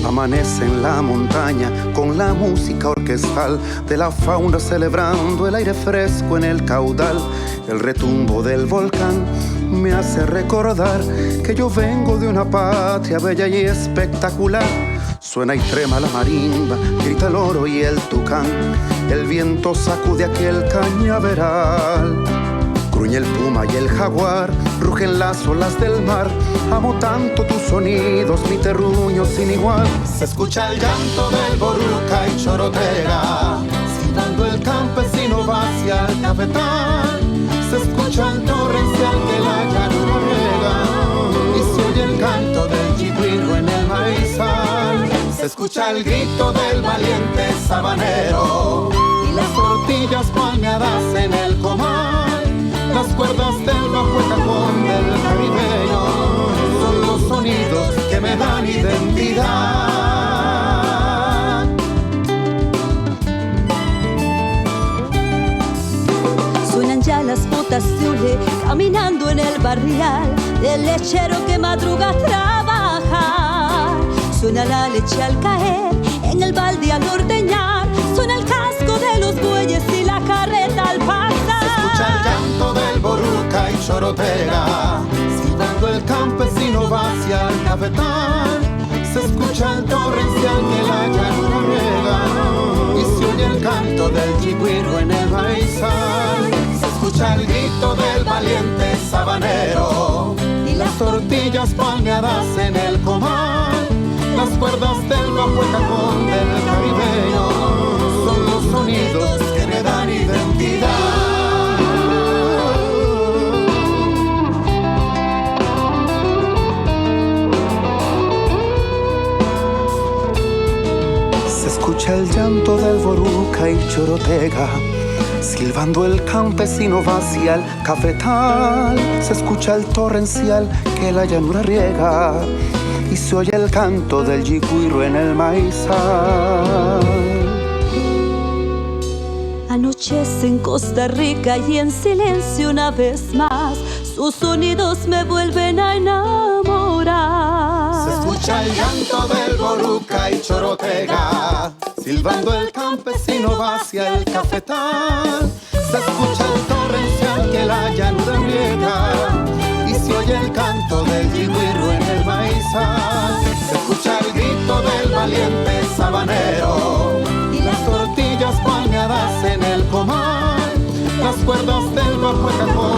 Amanece en la montaña con la música orquestal de la fauna celebrando el aire fresco en el caudal. El retumbo del volcán me hace recordar que yo vengo de una patria bella y espectacular. Suena y trema la marimba, grita el oro y el tucán. El viento sacude aquel cañaveral. Gruñe el puma y el jaguar, rugen las olas del mar. Amo tanto tus sonidos, mi terruño sin igual. Se escucha el llanto del boruca y chorotega, silbando el campesino va hacia el cafetal. Se escucha el torrencial que la llanura riega, y se oye el canto del chigüiro en el maizal. Se escucha el grito del valiente sabanero, y las tortillas palmeadas en el comal. Las cuerdas del bajo el cajón del caribeño son los sonidos que me dan identidad. Suenan ya las botas de hule caminando en el barrial del lechero que madruga a trabajar. Suena la leche al caer en el balde al ordeñar. Suena el casco de los bueyes y la carreta al pasar. El llanto del boruca y chorotega, silbando el campesino va hacia el cafetal. Se escucha el torrencial que la llanura riega, y se oye el canto del chigüiro en el maizal. Se escucha el grito del valiente sabanero, y las tortillas palmeadas en el comal. Las cuerdas del bajo el cajón del caribeño son los sonidos que me dan identidad. Escucha el llanto del boruca y chorotega, silbando el campesino va hacia el cafetal. Se escucha el torrencial que la llanura riega, y se oye el canto del chigüiro en el maizal. Anochece en Costa Rica y en silencio una vez más sus sonidos me vuelven a enamorar. Se escucha el llanto del boruca y chorotega, silbando el campesino va hacia el cafetal. Se escucha el torrencial que la llanura riega, y se oye el canto del chigüiro en el maizal. Se escucha el grito del valiente sabanero, y las tortillas palmeadas en el comal. Las cuerdas del bajo el cajón